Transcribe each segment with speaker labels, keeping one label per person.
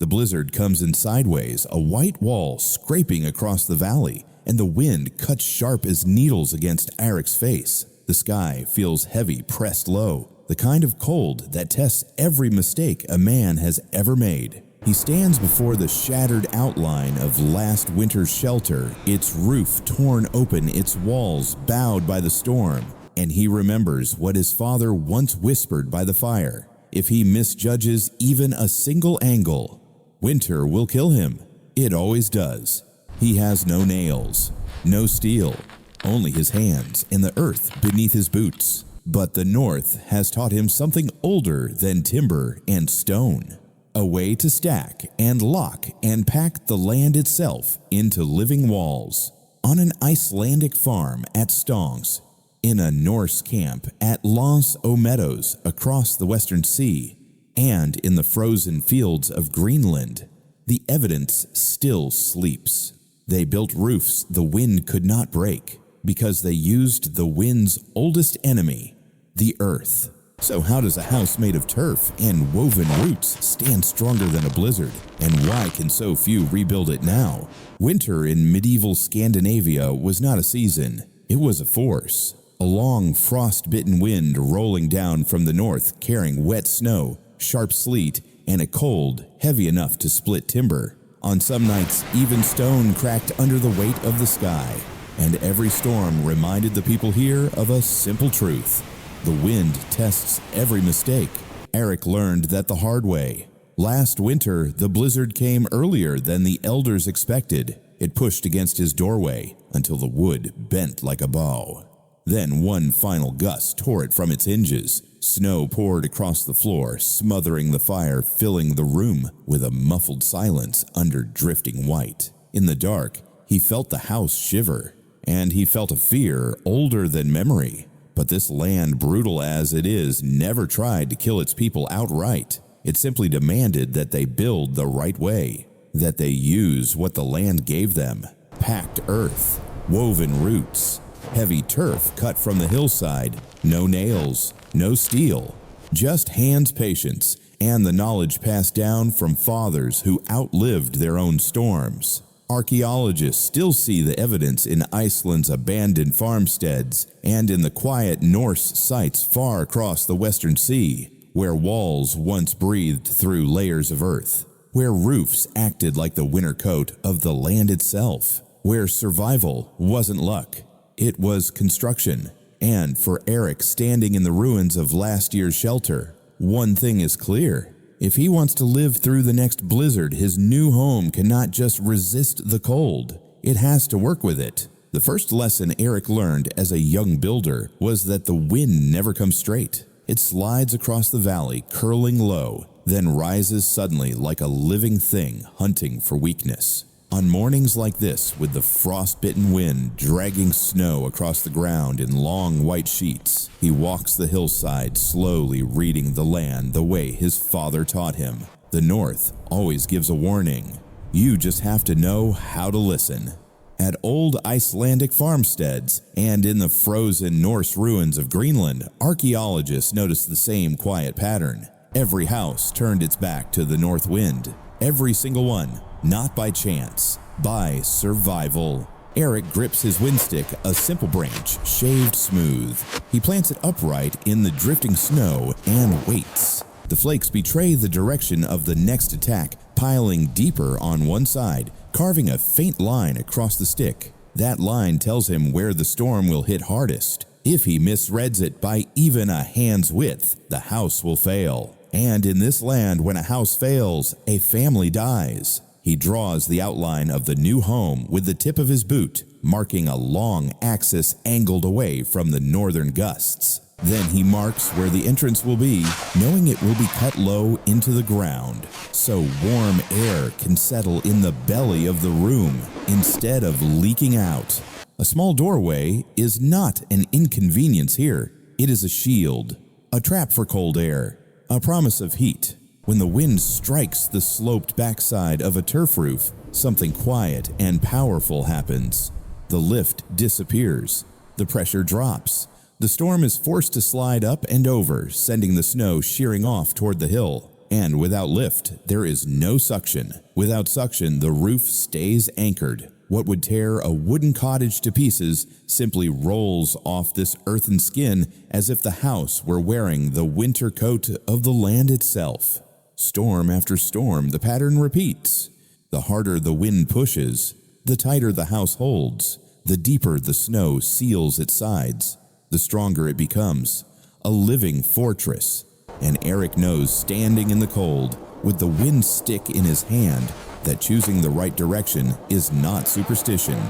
Speaker 1: The blizzard comes in sideways, a white wall scraping across the valley, and the wind cuts sharp as needles against Eric's face. The sky feels heavy, pressed low, the kind of cold that tests every mistake a man has ever made. He stands before the shattered outline of last winter's shelter, its roof torn open, its walls bowed by the storm, and he remembers what his father once whispered by the fire. If he misjudges even a single angle, winter will kill him. It always does. He has no nails, no steel, only his hands and the earth beneath his boots. But the North has taught him something older than timber and stone. A way to stack and lock and pack the land itself into living walls. On an Icelandic farm at Stongs, in a Norse camp at Los Meadows across the Western Sea, and in the frozen fields of Greenland, the evidence still sleeps. They built roofs the wind could not break because they used the wind's oldest enemy, the earth. So how does a house made of turf and woven roots stand stronger than a blizzard? And why can so few rebuild it now? Winter in medieval Scandinavia was not a season, it was a force. A long frost-bitten wind rolling down from the north carrying wet snow, sharp sleet, and a cold heavy enough to split timber. On some nights, even stone cracked under the weight of the sky. And every storm reminded the people here of a simple truth. The wind tests every mistake. Eric learned that the hard way. Last winter, the blizzard came earlier than the elders expected. It pushed against his doorway until the wood bent like a bow. Then one final gust tore it from its hinges. Snow poured across the floor, smothering the fire, filling the room with a muffled silence under drifting white. In the dark, he felt the house shiver, and he felt a fear older than memory. But this land, brutal as it is, never tried to kill its people outright. It simply demanded that they build the right way, that they use what the land gave them. Packed earth, woven roots, heavy turf cut from the hillside, no nails, no steel, just hands' patience and the knowledge passed down from fathers who outlived their own storms. Archaeologists still see the evidence in Iceland's abandoned farmsteads and in the quiet Norse sites far across the Western Sea, where walls once breathed through layers of earth, where roofs acted like the winter coat of the land itself, where survival wasn't luck, it was construction. And for Eric standing in the ruins of last year's shelter, one thing is clear. If he wants to live through the next blizzard, his new home cannot just resist the cold. It has to work with it. The first lesson Eric learned as a young builder was that the wind never comes straight. It slides across the valley, curling low, then rises suddenly like a living thing hunting for weakness. On mornings like this, with the frost-bitten wind dragging snow across the ground in long white sheets, he walks the hillside, slowly reading the land the way his father taught him. The North always gives a warning. You just have to know how to listen. At old Icelandic farmsteads and in the frozen Norse ruins of Greenland, archaeologists noticed the same quiet pattern. Every house turned its back to the north wind. Every single one. Not by chance, by survival. Eric grips his windstick, a simple branch, shaved smooth. He plants it upright in the drifting snow and waits. The flakes betray the direction of the next attack, piling deeper on one side, carving a faint line across the stick. That line tells him where the storm will hit hardest. If he misreads it by even a hand's width, the house will fail. And in this land, when a house fails, a family dies. He draws the outline of the new home with the tip of his boot, marking a long axis angled away from the northern gusts. Then he marks where the entrance will be, knowing it will be cut low into the ground, so warm air can settle in the belly of the room instead of leaking out. A small doorway is not an inconvenience here. It is a shield, a trap for cold air, a promise of heat. When the wind strikes the sloped backside of a turf roof, something quiet and powerful happens. The lift disappears. The pressure drops. The storm is forced to slide up and over, sending the snow shearing off toward the hill. And without lift, there is no suction. Without suction, the roof stays anchored. What would tear a wooden cottage to pieces simply rolls off this earthen skin as if the house were wearing the winter coat of the land itself. Storm after storm, the pattern repeats. The harder the wind pushes, the tighter the house holds. The deeper the snow seals its sides, the stronger it becomes, a living fortress. And Eric knows, standing in the cold, with the wind stick in his hand, that choosing the right direction is not superstition.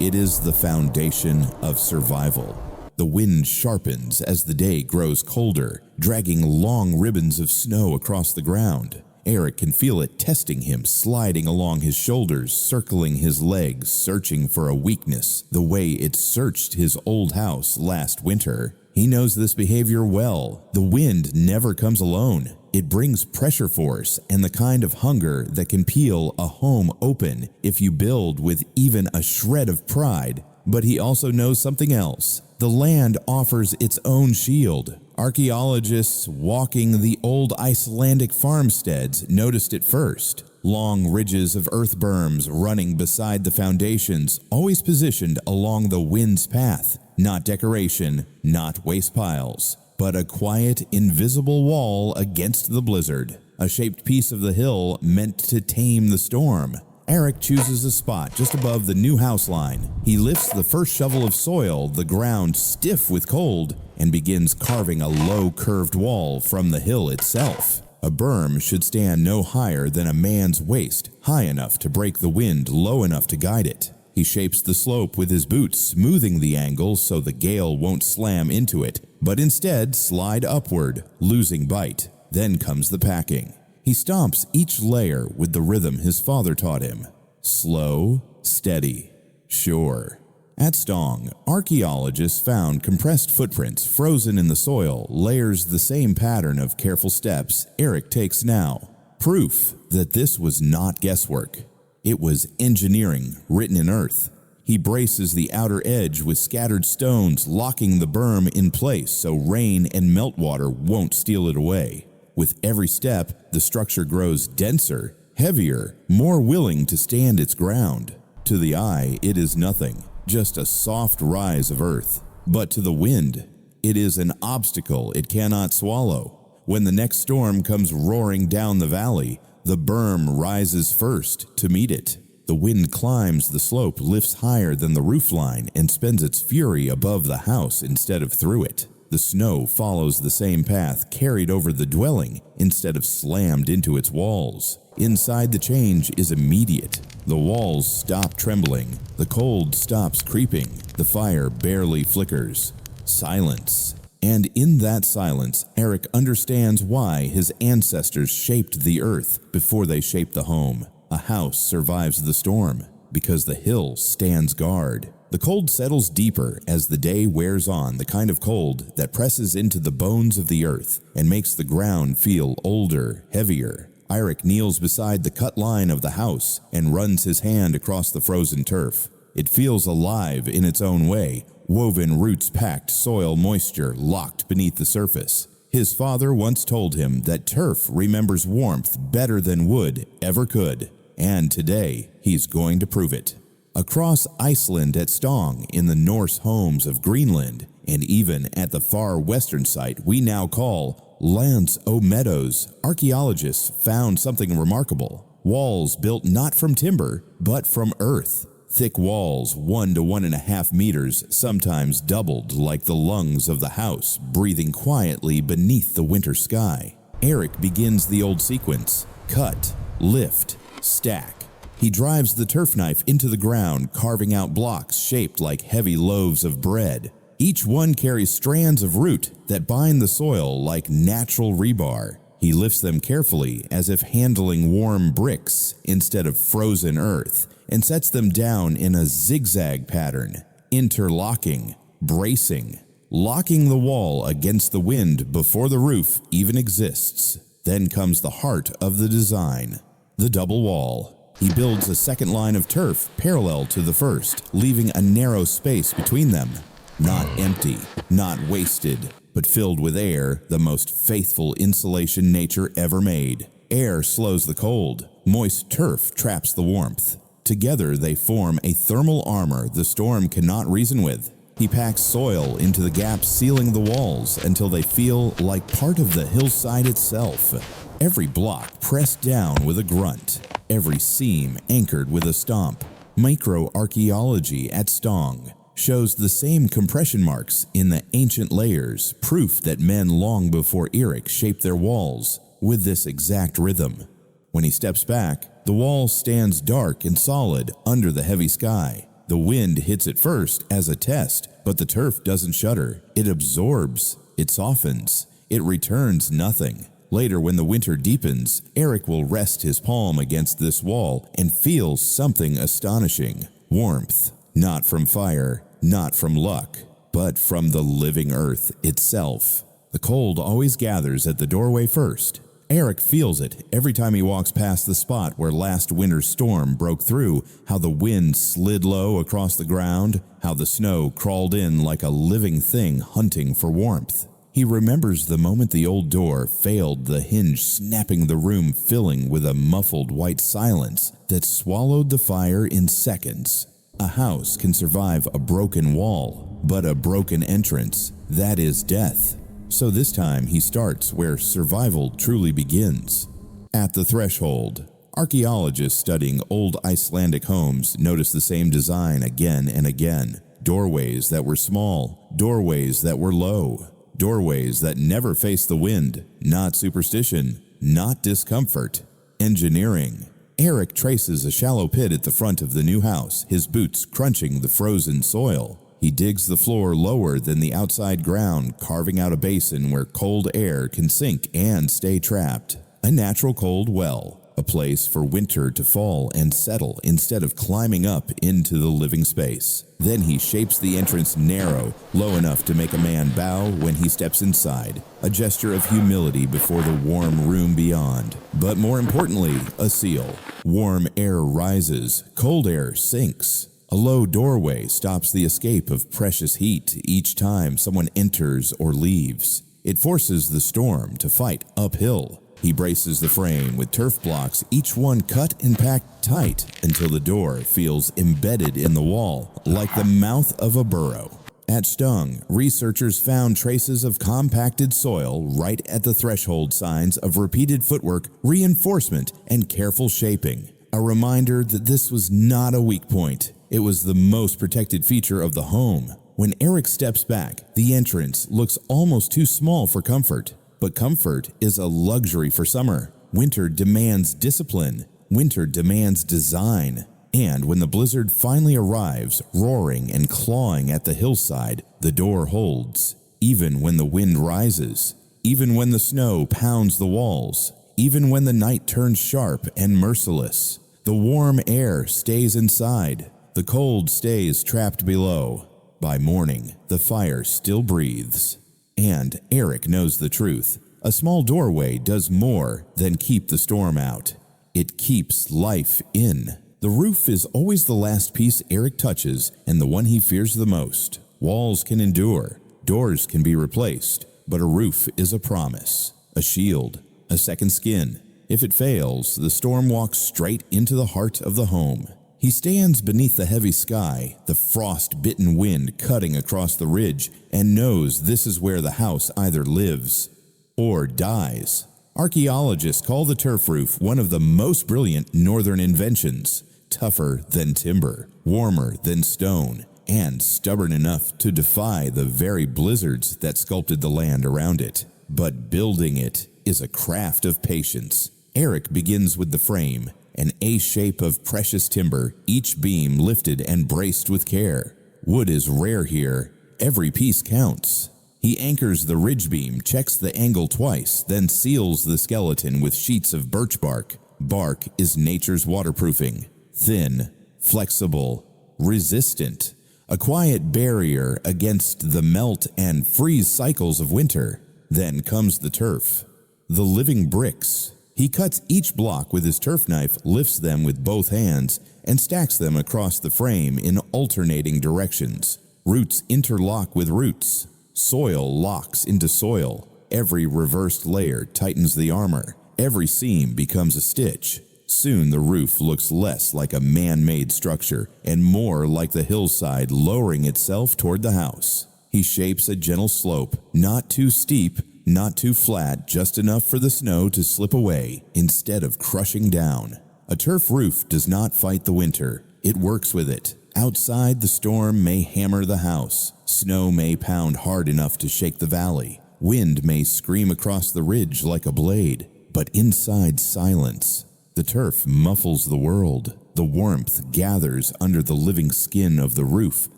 Speaker 1: It is the foundation of survival. The wind sharpens as the day grows colder, dragging long ribbons of snow across the ground. Eric can feel it testing him, sliding along his shoulders, circling his legs, searching for a weakness, the way it searched his old house last winter. He knows this behavior well. The wind never comes alone. It brings pressure force and the kind of hunger that can peel a home open if you build with even a shred of pride. But he also knows something else. The land offers its own shield. Archaeologists walking the old Icelandic farmsteads noticed it first. Long ridges of earth berms running beside the foundations, always positioned along the wind's path. Not decoration, not waste piles, but a quiet, invisible wall against the blizzard. A shaped piece of the hill meant to tame the storm. Eric chooses a spot just above the new house line. He lifts the first shovel of soil, the ground stiff with cold, and begins carving a low curved wall from the hill itself. A berm should stand no higher than a man's waist, high enough to break the wind, low enough to guide it. He shapes the slope with his boots, smoothing the angle so the gale won't slam into it, but instead slide upward, losing bite. Then comes the packing. He stomps each layer with the rhythm his father taught him. Slow, steady, sure. At Stong, archaeologists found compressed footprints frozen in the soil, layers the same pattern of careful steps Eric takes now. Proof that this was not guesswork. It was engineering written in earth. He braces the outer edge with scattered stones, locking the berm in place so rain and meltwater won't steal it away. With every step, the structure grows denser, heavier, more willing to stand its ground. To the eye, it is nothing, just a soft rise of earth. But to the wind, it is an obstacle it cannot swallow. When the next storm comes roaring down the valley, the berm rises first to meet it. The wind climbs the slope, lifts higher than the roofline, and spends its fury above the house instead of through it. The snow follows the same path, carried over the dwelling instead of slammed into its walls. Inside, the change is immediate. The walls stop trembling. The cold stops creeping. The fire barely flickers. Silence. And in that silence, Eric understands why his ancestors shaped the earth before they shaped the home. A house survives the storm because the hill stands guard. The cold settles deeper as the day wears on, the kind of cold that presses into the bones of the earth and makes the ground feel older, heavier. Eric kneels beside the cut line of the house and runs his hand across the frozen turf. It feels alive in its own way. Woven roots packed soil moisture locked beneath the surface. His father once told him that turf remembers warmth better than wood ever could. And today, he's going to prove it. Across Iceland at Stong, in the Norse homes of Greenland, and even at the far western site we now call Lands o' Meadows, archaeologists found something remarkable. Walls built not from timber, but from earth. Thick walls, 1 to 1.5 meters, sometimes doubled like the lungs of the house, breathing quietly beneath the winter sky. Eric begins the old sequence: cut, lift, stack. He drives the turf knife into the ground, carving out blocks shaped like heavy loaves of bread. Each one carries strands of root that bind the soil like natural rebar. He lifts them carefully, as if handling warm bricks instead of frozen earth, and sets them down in a zigzag pattern, interlocking, bracing, locking the wall against the wind before the roof even exists. Then comes the heart of the design, the double wall. He builds a second line of turf parallel to the first, leaving a narrow space between them. Not empty, not wasted, but filled with air, the most faithful insulation nature ever made. Air slows the cold. Moist turf traps the warmth. Together they form a thermal armor the storm cannot reason with. He packs soil into the gaps sealing the walls until they feel like part of the hillside itself. Every block pressed down with a grunt, every seam anchored with a stomp. Microarchaeology at Stong shows the same compression marks in the ancient layers, proof that men long before Erik shaped their walls with this exact rhythm. When he steps back, the wall stands dark and solid under the heavy sky. The wind hits it first as a test, but the turf doesn't shudder. It absorbs, it softens, it returns nothing. Later, when the winter deepens, Erik will rest his palm against this wall and feel something astonishing. Warmth, not from fire, not from luck, but from the living earth itself. The cold always gathers at the doorway first. Erik feels it every time he walks past the spot where last winter's storm broke through, how the wind slid low across the ground, how the snow crawled in like a living thing hunting for warmth. He remembers the moment the old door failed, the hinge snapping, the room filling with a muffled white silence that swallowed the fire in seconds. A house can survive a broken wall, but a broken entrance, that is death. So this time he starts where survival truly begins. At the threshold, archaeologists studying old Icelandic homes notice the same design again and again. Doorways that were small, doorways that were low, doorways that never face the wind. Not superstition, not discomfort. Engineering. Erik traces a shallow pit at the front of the new house, his boots crunching the frozen soil. He digs the floor lower than the outside ground, carving out a basin where cold air can sink and stay trapped. A natural cold well, a place for winter to fall and settle instead of climbing up into the living space. Then he shapes the entrance narrow, low enough to make a man bow when he steps inside, a gesture of humility before the warm room beyond. But more importantly, a seal. Warm air rises, cold air sinks. A low doorway stops the escape of precious heat each time someone enters or leaves. It forces the storm to fight uphill. He braces the frame with turf blocks, each one cut and packed tight until the door feels embedded in the wall, like the mouth of a burrow. At Stung, researchers found traces of compacted soil right at the threshold, signs of repeated footwork, reinforcement, and careful shaping. A reminder that this was not a weak point. It was the most protected feature of the home. When Erik steps back, the entrance looks almost too small for comfort. But comfort is a luxury for summer. Winter demands discipline. Winter demands design. And when the blizzard finally arrives, roaring and clawing at the hillside, the door holds. Even when the wind rises. Even when the snow pounds the walls. Even when the night turns sharp and merciless. The warm air stays inside. The cold stays trapped below. By morning, the fire still breathes. And Erik knows the truth. A small doorway does more than keep the storm out. It keeps life in. The roof is always the last piece Erik touches and the one he fears the most. Walls can endure. Doors can be replaced. But a roof is a promise, a shield, a second skin. If it fails, the storm walks straight into the heart of the home. He stands beneath the heavy sky, the frost-bitten wind cutting across the ridge, and knows this is where the house either lives or dies. Archaeologists call the turf roof one of the most brilliant northern inventions, tougher than timber, warmer than stone, and stubborn enough to defy the very blizzards that sculpted the land around it. But building it is a craft of patience. Erik begins with the frame, an A shape of precious timber, each beam lifted and braced with care. Wood is rare here. Every piece counts. He anchors the ridge beam, checks the angle twice, then seals the skeleton with sheets of birch bark. Bark is nature's waterproofing. Thin, flexible, resistant. A quiet barrier against the melt and freeze cycles of winter. Then comes the turf. The living bricks. He cuts each block with his turf knife, lifts them with both hands, and stacks them across the frame in alternating directions. Roots interlock with roots. Soil locks into soil. Every reversed layer tightens the armor. Every seam becomes a stitch. Soon the roof looks less like a man-made structure and more like the hillside lowering itself toward the house. He shapes a gentle slope, not too steep, not too flat, just enough for the snow to slip away instead of crushing down. A turf roof does not fight the winter. It works with it. Outside, the storm may hammer the house. Snow may pound hard enough to shake the valley. Wind may scream across the ridge like a blade. But inside, silence. The turf muffles the world. The warmth gathers under the living skin of the roof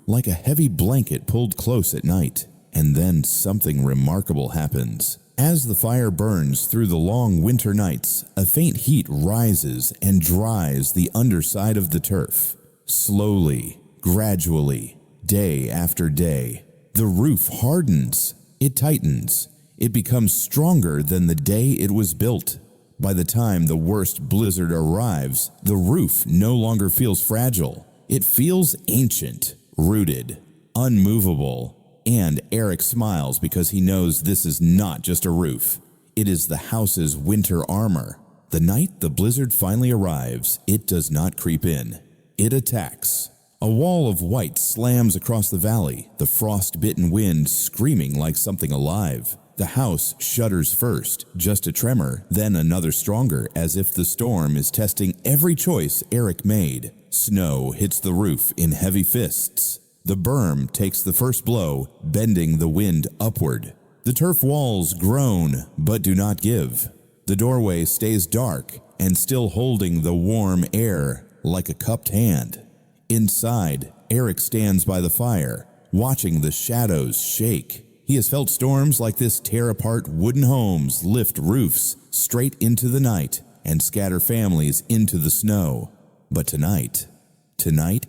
Speaker 1: like a heavy blanket pulled close at night. And then something remarkable happens. As the fire burns through the long winter nights, a faint heat rises and dries the underside of the turf. Slowly, gradually, day after day, the roof hardens. It tightens. It becomes stronger than the day it was built. By the time the worst blizzard arrives, the roof no longer feels fragile. It feels ancient, rooted, unmovable. And Eric smiles because he knows this is not just a roof. It is the house's winter armor. The night the blizzard finally arrives, it does not creep in. It attacks. A wall of white slams across the valley, the frost-bitten wind screaming like something alive. The house shudders first, just a tremor, then another stronger, as if the storm is testing every choice Eric made. Snow hits the roof in heavy fists. The berm takes the first blow, bending the wind upward. The turf walls groan, but do not give. The doorway stays dark and still holding the warm air like a cupped hand. Inside, Eric stands by the fire, watching the shadows shake. He has felt storms like this tear apart wooden homes, lift roofs straight into the night, and scatter families into the snow. But tonight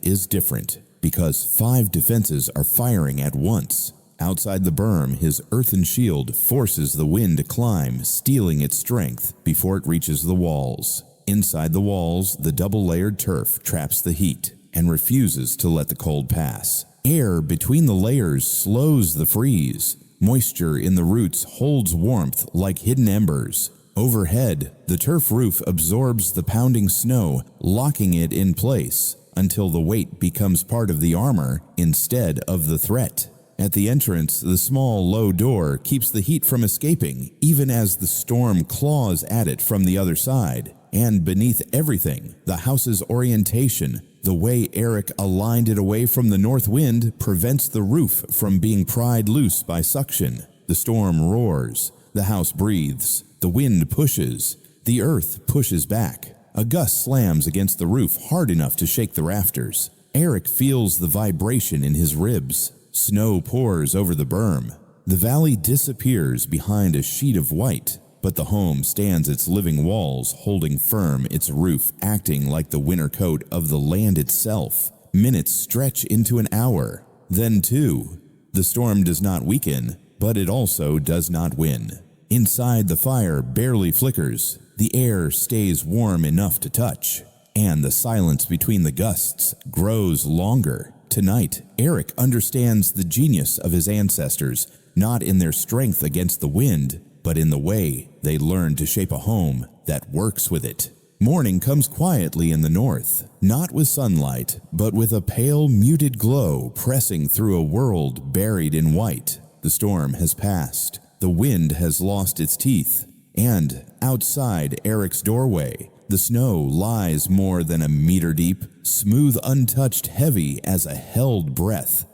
Speaker 1: is different, because 5 defenses are firing at once. Outside the berm, his earthen shield forces the wind to climb, stealing its strength before it reaches the walls. Inside the walls, the double-layered turf traps the heat and refuses to let the cold pass. Air between the layers slows the freeze. Moisture in the roots holds warmth like hidden embers. Overhead, the turf roof absorbs the pounding snow, locking it in place until the weight becomes part of the armor instead of the threat. At the entrance, the small, low door keeps the heat from escaping, even as the storm claws at it from the other side. And beneath everything, the house's orientation, the way Eric aligned it away from the north wind, prevents the roof from being pried loose by suction. The storm roars. The house breathes. The wind pushes. The earth pushes back. A gust slams against the roof hard enough to shake the rafters. Eric feels the vibration in his ribs. Snow pours over the berm. The valley disappears behind a sheet of white. But the home stands its living walls, holding firm, its roof acting like the winter coat of the land itself. Minutes stretch into an hour, then 2. The storm does not weaken, but it also does not win. Inside, the fire barely flickers. The air stays warm enough to touch, and the silence between the gusts grows longer. Tonight, Eric understands the genius of his ancestors, not in their strength against the wind, but in the way they learned to shape a home that works with it. Morning comes quietly in the north, not with sunlight, but with a pale, muted glow pressing through a world buried in white. The storm has passed. The wind has lost its teeth. And outside Eric's doorway, the snow lies more than a meter deep, smooth, untouched, heavy as a held breath.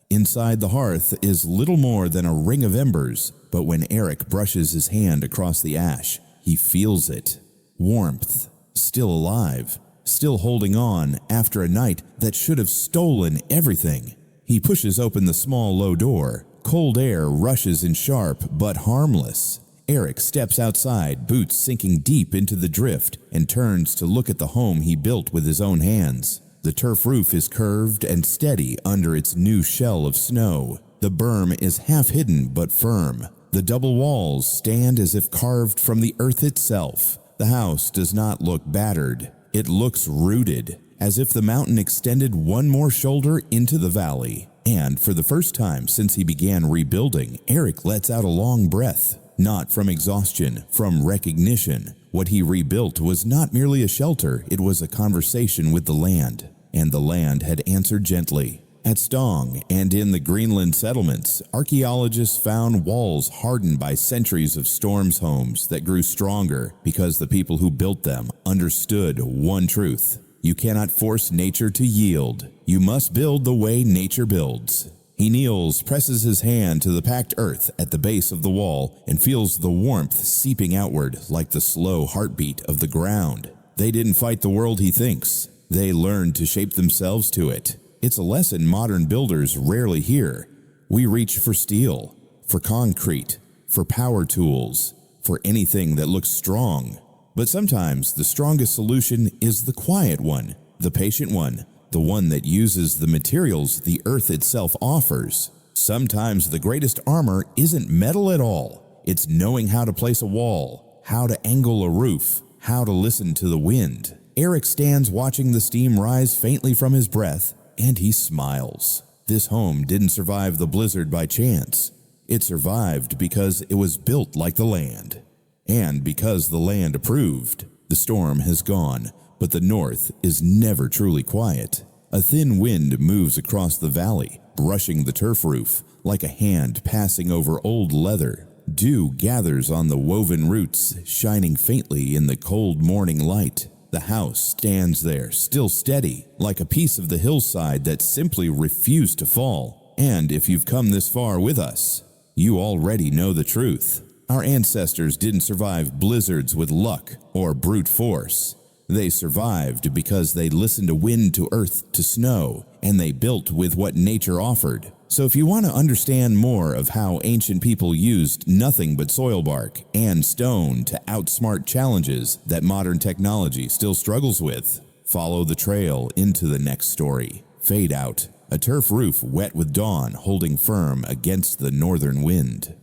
Speaker 1: Inside the hearth is little more than a ring of embers, but when Eric brushes his hand across the ash, he feels it. Warmth, still alive, still holding on after a night that should have stolen everything. He pushes open the small low door. Cold air rushes in sharp but harmless. Eric steps outside, boots sinking deep into the drift, and turns to look at the home he built with his own hands. The turf roof is curved and steady under its new shell of snow. The berm is half hidden but firm. The double walls stand as if carved from the earth itself. The house does not look battered. It looks rooted, as if the mountain extended one more shoulder into the valley. And for the first time since he began rebuilding, Eric lets out a long breath. Not from exhaustion, from recognition. What he rebuilt was not merely a shelter, it was a conversation with the land. And the land had answered gently. At Stong and in the Greenland settlements, archaeologists found walls hardened by centuries of storms homes that grew stronger because the people who built them understood one truth. You cannot force nature to yield. You must build the way nature builds. He kneels, presses his hand to the packed earth at the base of the wall, and feels the warmth seeping outward like the slow heartbeat of the ground. They didn't fight the world he thinks. They learned to shape themselves to it. It's a lesson modern builders rarely hear. We reach for steel, for concrete, for power tools, for anything that looks strong. But sometimes the strongest solution is the quiet one, the patient one, the one that uses the materials the earth itself offers. Sometimes the greatest armor isn't metal at all. It's knowing how to place a wall, how to angle a roof, how to listen to the wind. Eric stands watching the steam rise faintly from his breath, and he smiles. This home didn't survive the blizzard by chance. It survived because it was built like the land. And because the land approved. The storm has gone, but the north is never truly quiet. A thin wind moves across the valley, brushing the turf roof like a hand passing over old leather. Dew gathers on the woven roots, shining faintly in the cold morning light. The house stands there, still steady, like a piece of the hillside that simply refused to fall. And if you've come this far with us, you already know the truth. Our ancestors didn't survive blizzards with luck or brute force. They survived because they listened to wind, to earth, to snow, and they built with what nature offered. So if you want to understand more of how ancient people used nothing but soil bark and stone to outsmart challenges that modern technology still struggles with, follow the trail into the next story. Fade out, a turf roof wet with dawn holding firm against the northern wind.